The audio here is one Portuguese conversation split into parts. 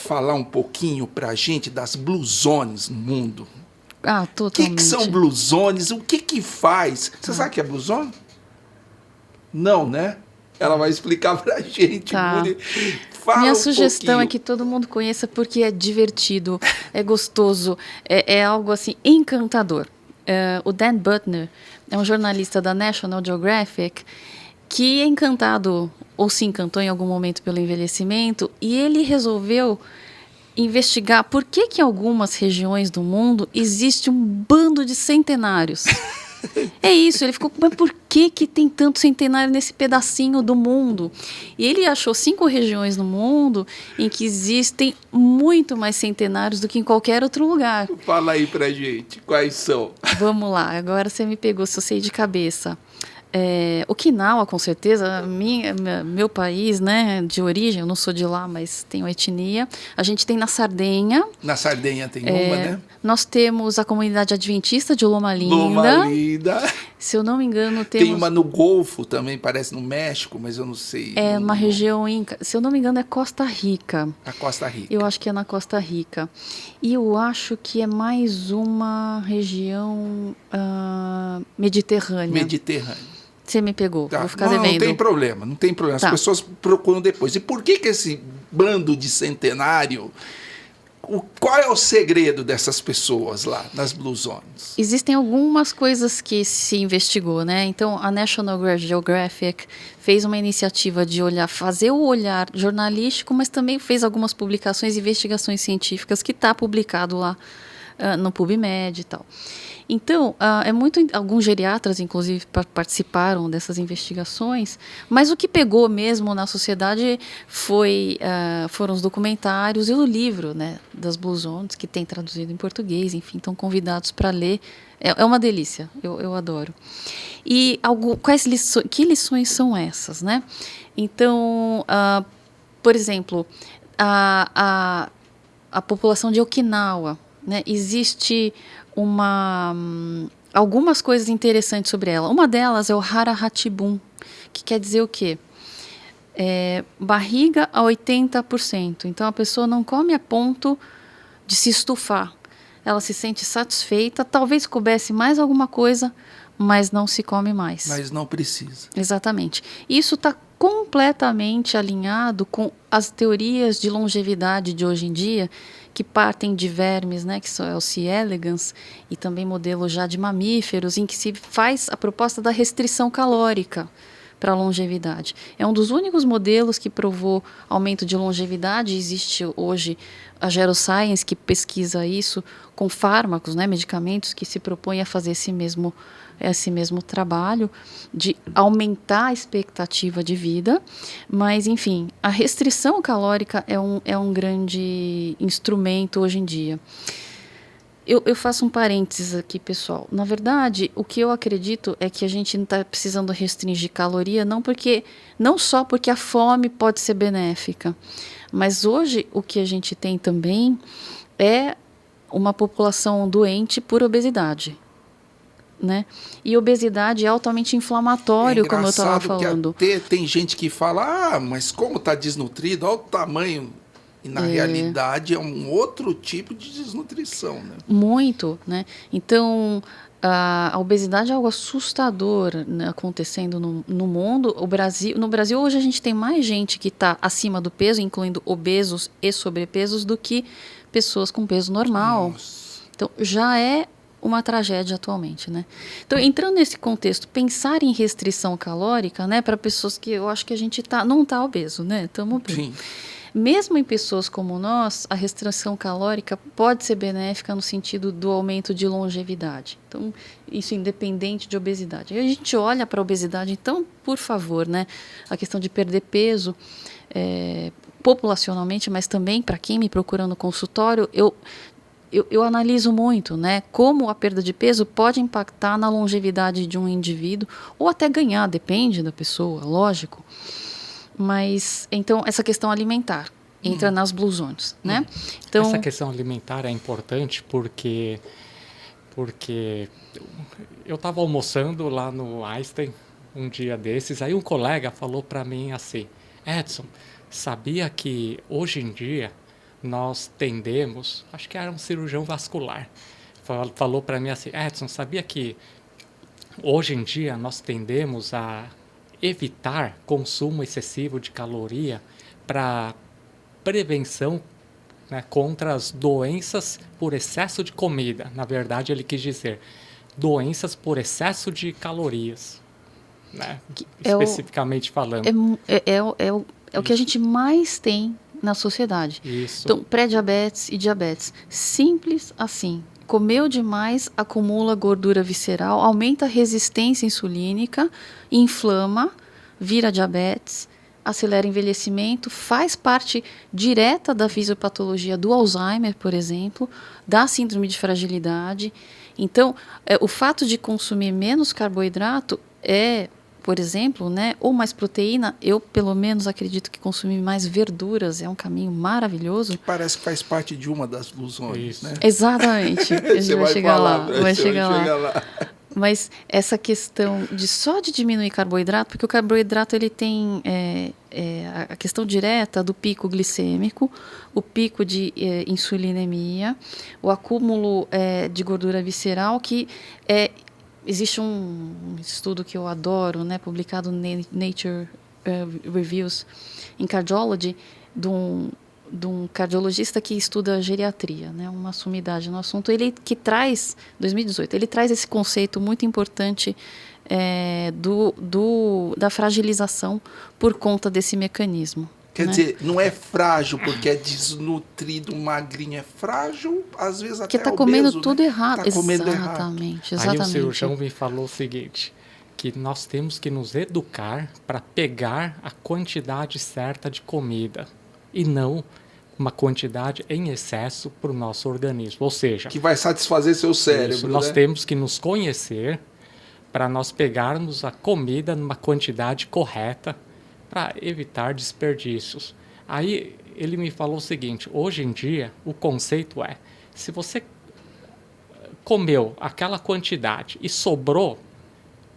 falar um pouquinho para a gente das Blue Zones no mundo? Ah, O totalmente. que são Blue Zones? O que faz? Você sabe o que é Blue Zone? Não, né? Ela vai explicar para a gente. Tá. Fala Minha um sugestão é pouquinho. que todo mundo conheça porque é divertido, é gostoso, é algo assim encantador. O Dan Buettner é um jornalista da National Geographic que é encantado ou se encantou em algum momento pelo envelhecimento e ele resolveu investigar por que em algumas regiões do mundo existe um bando de centenários. É isso, ele ficou, mas por que tem tanto centenário nesse pedacinho do mundo? E ele achou 5 regiões no mundo em que existem muito mais centenários do que em qualquer outro lugar. Fala aí pra gente, quais são? Vamos lá, agora você me pegou, se eu sei de cabeça. Okinawa, com certeza, meu país, né, de origem, eu não sou de lá, mas tenho etnia. A gente tem na Sardenha. Na Sardenha tem uma, né? Nós temos a comunidade adventista de Loma Linda. Loma Linda. Se eu não me engano, temos... Tem uma no Golfo também, parece no México, mas eu não sei. É uma região inca. Se eu não me engano, é Costa Rica. A Costa Rica. Eu acho que é na Costa Rica. E eu acho que é mais uma região mediterrânea. Mediterrânea. Você me pegou, Tá. vou ficar devendo. Não tem problema, não tem problema. Tá. As pessoas procuram depois. E por que esse bando de centenário... Qual é o segredo dessas pessoas lá nas Blue Zones? Existem algumas coisas que se investigou, né? Então, a National Geographic fez uma iniciativa de fazer o olhar jornalístico, mas também fez algumas publicações e investigações científicas que está publicado lá no PubMed e tal. Então, alguns geriatras, inclusive, participaram dessas investigações, mas o que pegou mesmo na sociedade foram os documentários e o livro, né, das Blue Zones, que tem traduzido em português, enfim, estão convidados para ler. É uma delícia, eu adoro. E que lições são essas, né? Então, por exemplo, a população de Okinawa, né, existe algumas coisas interessantes sobre ela. Uma delas é o Hara-Hatibun, que quer dizer o quê? Barriga a 80%. Então, a pessoa não come a ponto de se estufar. Ela se sente satisfeita, talvez coubesse mais alguma coisa, mas não se come mais. Mas não precisa. Exatamente. Isso está completamente alinhado com as teorias de longevidade de hoje em dia, que partem de vermes, né, que são o C. elegans, e também modelos já de mamíferos, em que se faz a proposta da restrição calórica para a longevidade. É um dos únicos modelos que provou aumento de longevidade. Existe hoje a Geroscience, que pesquisa isso com fármacos, né, medicamentos que se propõem a fazer esse mesmo trabalho de aumentar a expectativa de vida. Mas, enfim, a restrição calórica é um grande instrumento hoje em dia. Eu faço um parênteses aqui, pessoal. Na verdade, o que eu acredito é que a gente não está precisando restringir caloria, não só porque a fome pode ser benéfica, mas hoje o que a gente tem também é uma população doente por obesidade. Né? E obesidade é altamente inflamatório, como eu estava falando. Tem gente que fala, mas como está desnutrido, olha o tamanho. E na realidade é um outro tipo de desnutrição. Né? Muito, né? Então, a obesidade é algo assustador, né, acontecendo no mundo. No Brasil, hoje a gente tem mais gente que está acima do peso, incluindo obesos e sobrepesos, do que pessoas com peso normal. Nossa. Então, já é uma tragédia atualmente, né? Então, entrando nesse contexto, pensar em restrição calórica, né, para pessoas que eu acho que a gente não está obeso, né? Estamos bem. Sim. Mesmo em pessoas como nós, a restrição calórica pode ser benéfica no sentido do aumento de longevidade. Então, isso independente de obesidade. Aí a gente olha para a obesidade, então, por favor, né, a questão de perder peso, populacionalmente, mas também para quem me procura no consultório, eu analiso muito, né, como a perda de peso pode impactar na longevidade de um indivíduo, ou até ganhar, depende da pessoa, lógico. Mas, então, essa questão alimentar entra nas Blue Zones, né? Então, essa questão alimentar é importante porque eu estava almoçando lá no Einstein um dia desses, aí um colega falou para mim assim, Edson, sabia que hoje em dia nós tendemos, acho que era um cirurgião vascular, falou para mim assim, Edson, sabia que hoje em dia nós tendemos a evitar consumo excessivo de caloria para prevenção, né, contra as doenças por excesso de comida. Na verdade, ele quis dizer doenças por excesso de calorias, né? Especificamente falando. É o que a gente mais tem na sociedade. Isso. Então, pré-diabetes e diabetes. Simples assim. Comeu demais, acumula gordura visceral, aumenta a resistência insulínica, inflama, vira diabetes, acelera envelhecimento, faz parte direta da fisiopatologia do Alzheimer, por exemplo, da síndrome de fragilidade. Então, o fato de consumir menos carboidrato por exemplo, né, ou mais proteína, eu pelo menos acredito que consumir mais verduras é um caminho maravilhoso. Que parece que faz parte de uma das ilusões, né? Exatamente. A gente vai chegar lá. Vai chegar lá. lá. Mas essa questão de diminuir carboidrato, porque o carboidrato ele tem a questão direta do pico glicêmico, o pico de insulinemia, o acúmulo de gordura visceral, que existe um estudo que eu adoro, né, publicado no Nature Reviews in Cardiology, de um cardiologista que estuda geriatria, né, uma sumidade no assunto. Ele que traz, 2018, ele traz esse conceito muito importante da fragilização por conta desse mecanismo. Quer né? dizer, não é frágil porque é desnutrido, magrinho, é frágil, às vezes até porque está comendo obeso, tudo né? errado. Tá comendo Exatamente. Aí o cirurgião me falou o seguinte, que nós temos que nos educar para pegar a quantidade certa de comida e não uma quantidade em excesso para o nosso organismo. Ou seja, que vai satisfazer seu cérebro. Isso, nós né? temos que nos conhecer para nós pegarmos a comida numa quantidade correta para evitar desperdícios. Aí ele me falou o seguinte, hoje em dia o conceito é, se você comeu aquela quantidade e sobrou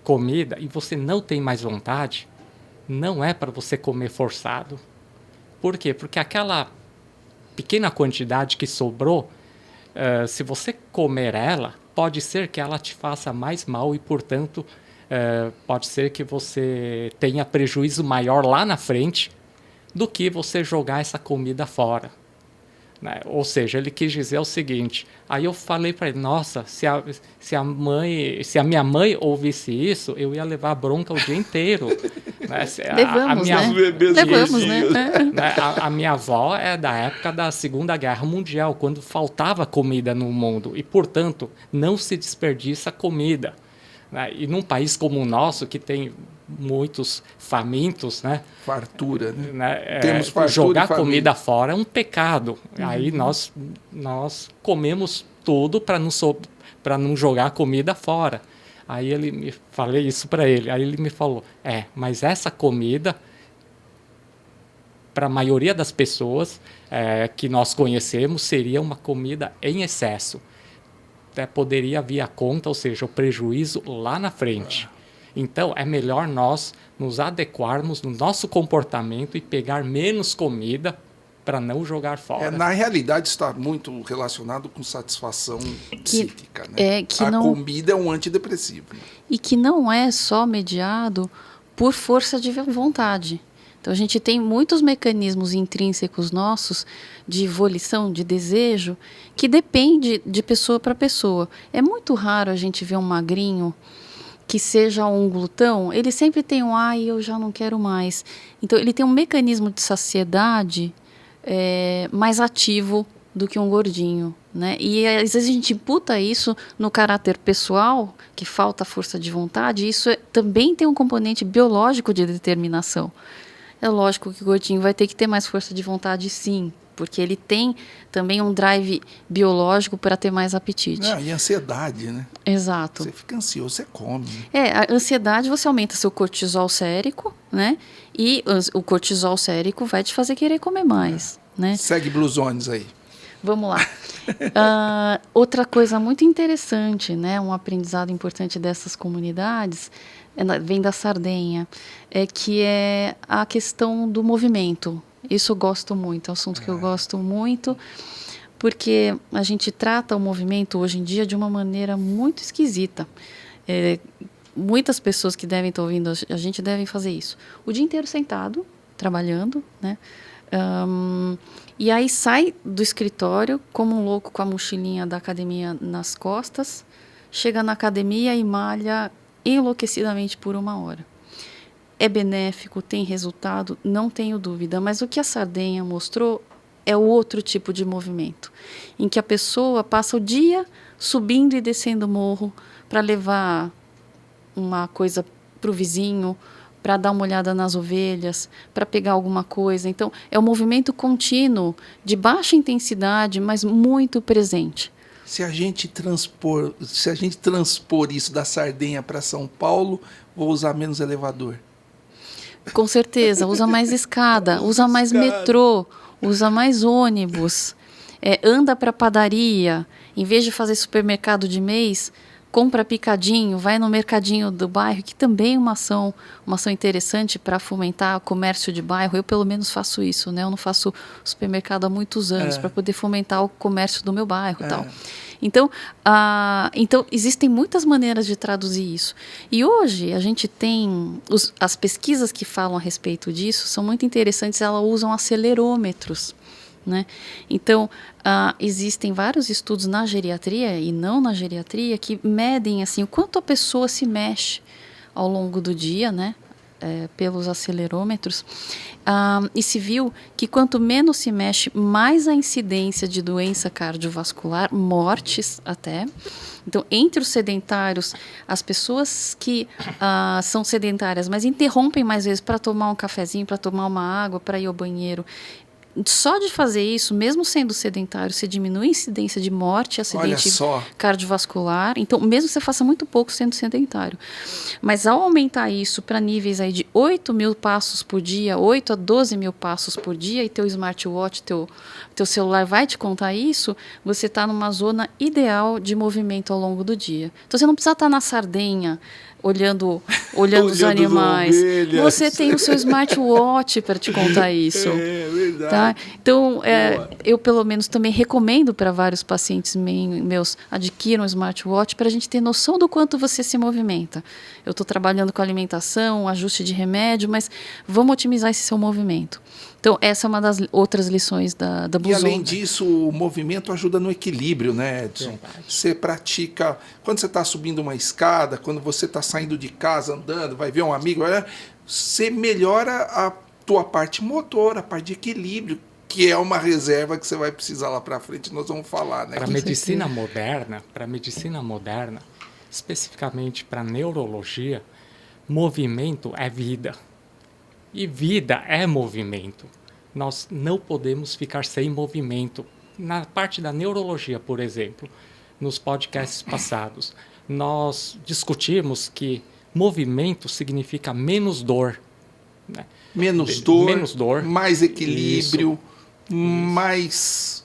comida e você não tem mais vontade, não é para você comer forçado. Por quê? Porque aquela pequena quantidade que sobrou, se você comer ela, pode ser que ela te faça mais mal e, portanto, pode ser que você tenha prejuízo maior lá na frente do que você jogar essa comida fora. Né? Ou seja, ele quis dizer o seguinte, aí eu falei para ele, nossa, se a minha mãe ouvisse isso, eu ia levar bronca o dia inteiro. Né? Levamos, né? A minha avó é da época da Segunda Guerra Mundial, quando faltava comida no mundo e, portanto, não se desperdiça comida. Né? E num país como o nosso, que tem muitos famintos, né? Fartura, né? Temos fartura, jogar comida fora é um pecado. Aí nós comemos tudo para não jogar comida fora. Aí falei isso para ele. Aí ele me falou, mas essa comida, para a maioria das pessoas que nós conhecemos, seria uma comida em excesso. Até poderia vir a conta, ou seja, o prejuízo lá na frente. Então, é melhor nós nos adequarmos no nosso comportamento e pegar menos comida para não jogar fora. Na realidade, está muito relacionado com satisfação psíquica. Né? Comida é um antidepressivo. Né? E que não é só mediado por força de vontade. Então, a gente tem muitos mecanismos intrínsecos nossos de volição, de desejo, que depende de pessoa para pessoa. É muito raro a gente ver um magrinho que seja um glutão, ele sempre tem eu já não quero mais. Então, ele tem um mecanismo de saciedade mais ativo do que um gordinho, né? E às vezes a gente imputa isso no caráter pessoal, que falta força de vontade, e isso também tem um componente biológico de determinação. É lógico que o gordinho vai ter que ter mais força de vontade, sim, porque ele tem também um drive biológico para ter mais apetite. E ansiedade, né? Exato. Você fica ansioso, você come. A ansiedade, você aumenta seu cortisol sérico, né? E o cortisol sérico vai te fazer querer comer mais, né? Segue blusones aí. Vamos lá. Outra coisa muito interessante, né? Um aprendizado importante dessas comunidades, vem da Sardenha, que é a questão do movimento. Isso eu gosto muito, é um assunto que eu gosto muito, porque a gente trata o movimento hoje em dia de uma maneira muito esquisita. Muitas pessoas que devem estar ouvindo a gente devem fazer isso. O dia inteiro sentado, trabalhando, né? E aí sai do escritório como um louco com a mochilinha da academia nas costas, chega na academia e malha enlouquecidamente por 1 hora. É benéfico, tem resultado, não tenho dúvida, mas o que a Sardenha mostrou é o outro tipo de movimento, em que a pessoa passa o dia subindo e descendo o morro para levar uma coisa para o vizinho, para dar uma olhada nas ovelhas, para pegar alguma coisa. Então, é um movimento contínuo, de baixa intensidade, mas muito presente. Se a gente transpor isso da Sardenha para São Paulo, vou usar menos elevador. Com certeza, usa mais escada, usa mais metrô, usa mais ônibus, anda para padaria, em vez de fazer supermercado de mês, compra picadinho, vai no mercadinho do bairro, que também é uma ação interessante para fomentar o comércio de bairro. Eu, pelo menos, faço isso, né? Eu não faço supermercado há muitos anos para poder fomentar o comércio do meu bairro e tal. Então, existem muitas maneiras de traduzir isso. E hoje a gente tem... as pesquisas que falam a respeito disso são muito interessantes, elas usam acelerômetros. Né? Então, existem vários estudos na geriatria e não na geriatria que medem assim, o quanto a pessoa se mexe ao longo do dia, né? Pelos acelerômetros, e se viu que quanto menos se mexe, mais a incidência de doença cardiovascular, mortes até. Então, entre os sedentários, as pessoas que são sedentárias, mas interrompem mais vezes para tomar um cafezinho, para tomar uma água, para ir ao banheiro, só de fazer isso, mesmo sendo sedentário, você diminui a incidência de morte, acidente cardiovascular. Então, mesmo que você faça muito pouco sendo sedentário. Mas ao aumentar isso para níveis aí de 8 mil passos por dia, 8 a 12 mil passos por dia, e teu smartwatch, teu celular vai te contar isso, você está numa zona ideal de movimento ao longo do dia. Então, você não precisa estar na Sardenha, olhando os animais. Você tem o seu smartwatch para te contar isso. É verdade. Tá? Então, eu pelo menos também recomendo para vários pacientes meus adquiram um smartwatch para a gente ter noção do quanto você se movimenta. Eu estou trabalhando com alimentação, ajuste de remédio, mas vamos otimizar esse seu movimento. Então, essa é uma das outras lições da Blue Zone. E além disso, o movimento ajuda no equilíbrio, né, Edson? Você pratica, quando você está subindo uma escada, quando você está saindo de casa, andando, vai ver um amigo, você melhora a tua parte motora, a parte de equilíbrio, que é uma reserva que você vai precisar lá para frente, nós vamos falar, né? Para a medicina moderna, especificamente para neurologia, movimento é vida. E vida é movimento. Nós não podemos ficar sem movimento. Na parte da neurologia, por exemplo, nos podcasts passados, nós discutimos que movimento significa menos dor. Né? Menos dor, mais equilíbrio, mais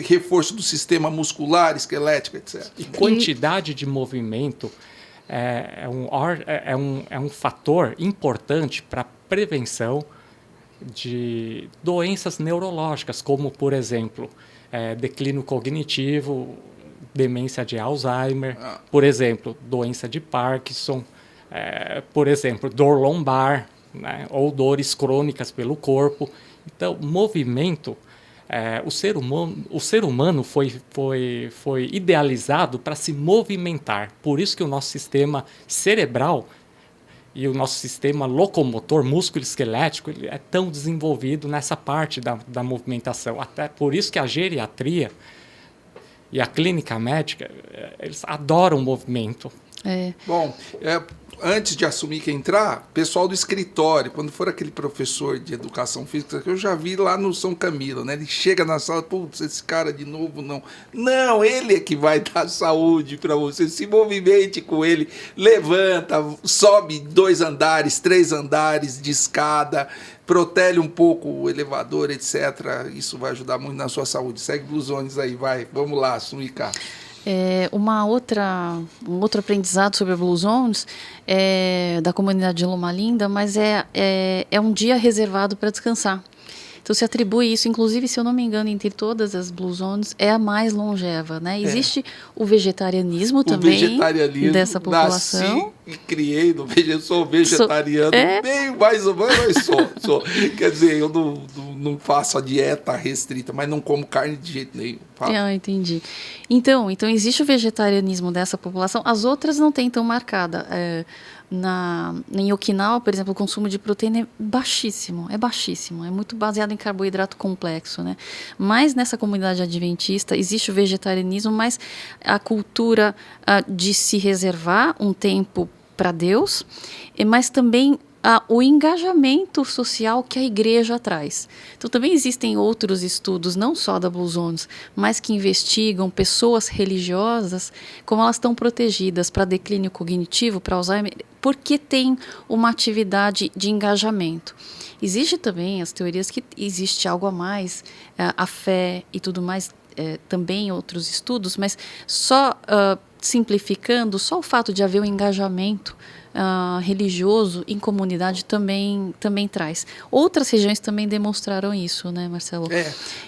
reforço do sistema muscular, esquelético, etc. E quantidade de movimento é um fator importante para a prevenção de doenças neurológicas, como, por exemplo, declínio cognitivo, demência de Alzheimer, por exemplo, doença de Parkinson, por exemplo, dor lombar, né, ou dores crônicas pelo corpo. Então, movimento, o ser humano foi idealizado para se movimentar. Por isso que o nosso sistema cerebral e o nosso sistema locomotor, músculo-esquelético, ele é tão desenvolvido nessa parte da movimentação. Até por isso que a geriatria e a clínica médica, eles adoram o movimento. Bom, antes de assumir que entrar, pessoal do escritório, quando for aquele professor de educação física, que eu já vi lá no São Camilo, né? Ele chega na sala, putz, esse cara de novo não. Não, ele é que vai dar saúde para você. Se movimente com ele, levanta, sobe 2 andares, 3 andares de escada, protele um pouco o elevador, etc. Isso vai ajudar muito na sua saúde. Segue Blue Zones aí, vai. Vamos lá, Sumica. Um outro aprendizado sobre a Blue Zones da comunidade de Loma Linda, mas é um dia reservado para descansar. Então se atribui isso, inclusive, se eu não me engano, entre todas as Blue Zones, é a mais longeva, né? Existe o vegetarianismo também dessa população. Nasci e criei, sou vegetariano, bem mais ou menos, mas sou. Quer dizer, eu não faço a dieta restrita, mas não como carne de jeito nenhum. Entendi. Então existe o vegetarianismo dessa população, as outras não tem tão marcada. Em Okinawa, por exemplo, o consumo de proteína é baixíssimo, é muito baseado em carboidrato complexo, né? Mas nessa comunidade adventista existe o vegetarianismo, mas a cultura de se reservar um tempo para Deus, mas também o engajamento social que a igreja traz. Então, também existem outros estudos, não só da Blue Zones, mas que investigam pessoas religiosas, como elas estão protegidas para declínio cognitivo, para Alzheimer, porque tem uma atividade de engajamento. Existe também as teorias que existe algo a mais, a fé e tudo mais, também outros estudos, mas só simplificando, só o fato de haver um engajamento religioso em comunidade também traz. Outras regiões também demonstraram isso, né, Marcelo?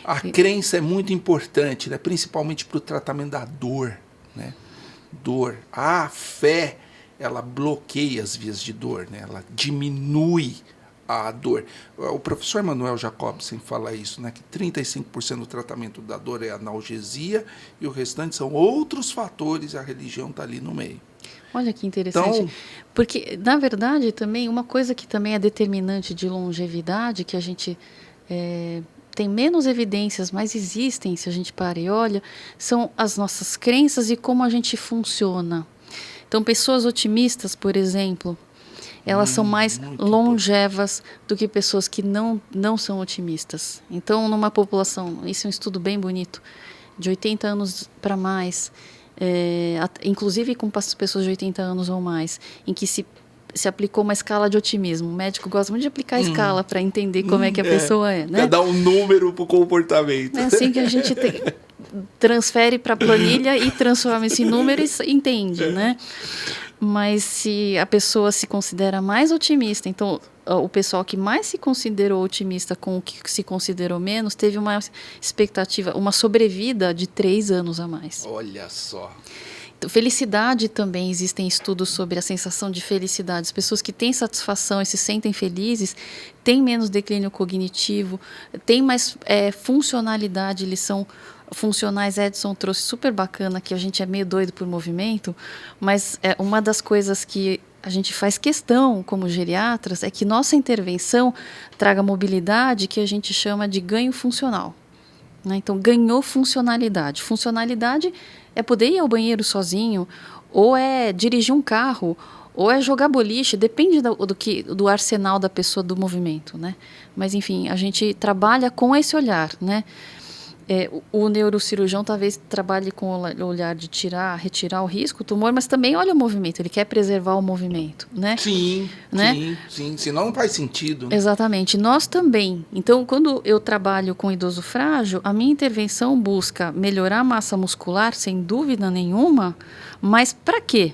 A crença é muito importante, né? Principalmente para o tratamento da dor, né? A fé, ela bloqueia as vias de dor, né? Ela diminui a dor. O professor Manuel Jacobsen fala isso, né? Que 35% do tratamento da dor é analgesia e o restante são outros fatores, e a religião está ali no meio. Olha que interessante, então, porque, na verdade, também uma coisa que também é determinante de longevidade, que a gente tem menos evidências, mas existem, se a gente para e olha, são as nossas crenças e como a gente funciona. Então, pessoas otimistas, por exemplo, elas são mais longevas do que pessoas que não são otimistas. Então, numa população, isso é um estudo bem bonito, de 80 anos para mais, inclusive com pessoas de 80 anos ou mais, em que se aplicou uma escala de otimismo. O médico gosta muito de aplicar a escala para entender como é que a pessoa é. Né? Quer dar um número para o comportamento. É assim que a gente transfere para a planilha e transforma esse número e entende, né? Mas se a pessoa se considera mais otimista, então o pessoal que mais se considerou otimista com o que se considerou menos, teve uma expectativa, uma sobrevida de 3 anos a mais. Olha só. Então, felicidade também, existem estudos sobre a sensação de felicidade. As pessoas que têm satisfação e se sentem felizes têm menos declínio cognitivo, têm mais funcionalidade, eles são funcionais. Edson trouxe super bacana, que a gente é meio doido por movimento, mas uma das coisas que a gente faz questão como geriatras é que nossa intervenção traga mobilidade, que a gente chama de ganho funcional. Né? Então, ganhou funcionalidade. Funcionalidade é poder ir ao banheiro sozinho, ou é dirigir um carro, ou é jogar boliche, depende do arsenal da pessoa, do movimento. Né? Mas, enfim, a gente trabalha com esse olhar, né? O neurocirurgião talvez trabalhe com o olhar de retirar o risco, o tumor, mas também olha o movimento, ele quer preservar o movimento, né? Sim, senão não faz sentido. Né? Exatamente, nós também. Então, quando eu trabalho com idoso frágil, a minha intervenção busca melhorar a massa muscular, sem dúvida nenhuma, mas para quê?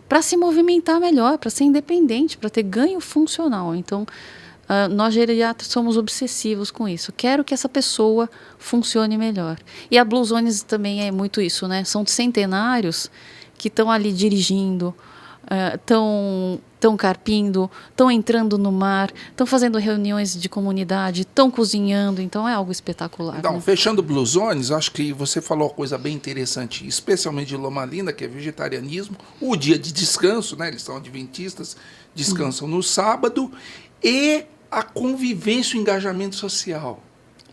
Para se movimentar melhor, para ser independente, para ter ganho funcional. Então, nós geriatras somos obsessivos com isso. Quero que essa pessoa funcione melhor. E a Blue Zones também é muito isso, né? São centenários que estão ali dirigindo, estão carpindo, estão entrando no mar, estão fazendo reuniões de comunidade, estão cozinhando. Então é algo espetacular. Então, né? Fechando Blue Zones, acho que você falou uma coisa bem interessante, especialmente de Loma Linda, que é vegetarianismo, o dia de descanso, né? Eles são adventistas, descansam no sábado, e a convivência e o engajamento social.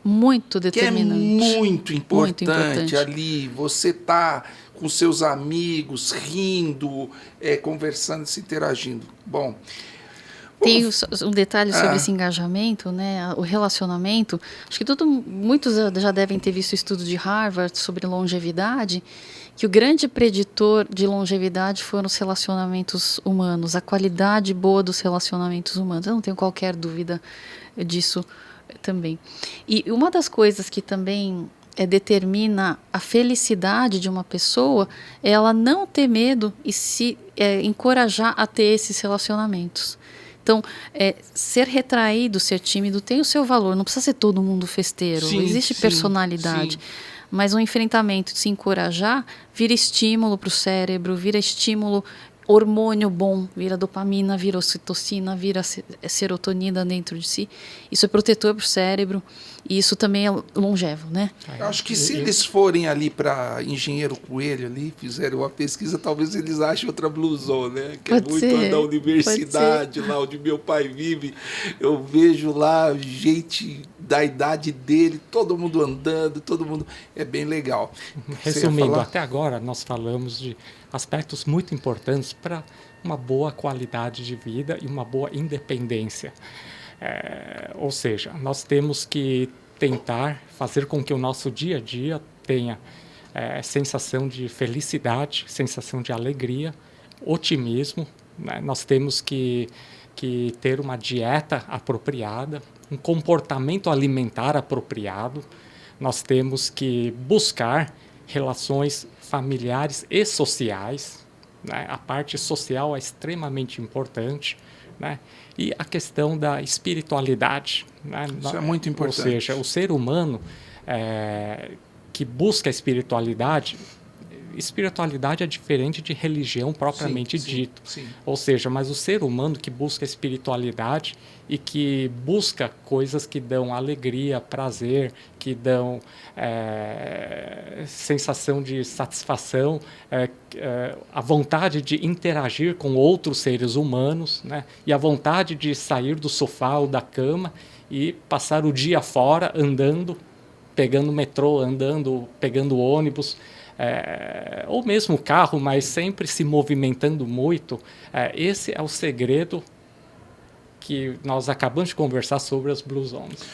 Muito determinante. Que é muito importante. Ali, você tá com seus amigos, rindo, conversando, se interagindo. Bom, tem um detalhe sobre esse engajamento, né? O relacionamento. Acho que muitos já devem ter visto o estudo de Harvard sobre longevidade, que o grande preditor de longevidade foram os relacionamentos humanos, a qualidade boa dos relacionamentos humanos. Eu não tenho qualquer dúvida disso também. E uma das coisas que também determina a felicidade de uma pessoa é ela não ter medo e se encorajar a ter esses relacionamentos. Então, ser retraído, ser tímido tem o seu valor. Não precisa ser todo mundo festeiro. Sim, existe sim, personalidade. sim. Mas o enfrentamento, de se encorajar, vira estímulo para o cérebro, vira estímulo, hormônio bom, vira dopamina, vira ocitocina, vira serotonina dentro de si. Isso é protetor para o cérebro e isso também é longevo, né? Eu acho que se eles forem ali para Engenheiro Coelho ali, fizerem uma pesquisa, talvez eles achem outra blusão, né? Que Pode é muito ser, da universidade, lá onde meu pai vive. Eu vejo lá gente da idade dele, todo mundo andando, todo mundo... É bem legal. Você ia Resumindo, falar? até agora nós falamos de aspectos muito importantes para uma boa qualidade de vida e uma boa independência. Ou seja, nós temos que tentar fazer com que o nosso dia a dia tenha sensação de felicidade, sensação de alegria, otimismo, né? Nós temos que ter uma dieta apropriada, um comportamento alimentar apropriado, nós temos que buscar relações familiares e sociais, né? A parte social é extremamente importante, né? E a questão da espiritualidade, né? Isso é muito importante. Ou seja, o ser humano que busca a espiritualidade é diferente de religião propriamente dito. Sim. Ou seja, mas o ser humano que busca a espiritualidade e que busca coisas que dão alegria, prazer, que dão sensação de satisfação, a vontade de interagir com outros seres humanos, né? E a vontade de sair do sofá ou da cama e passar o dia fora andando, pegando metrô, andando, pegando ônibus, ou mesmo carro, mas sempre se movimentando muito. Esse é o segredo que nós acabamos de conversar sobre as Blue Zones.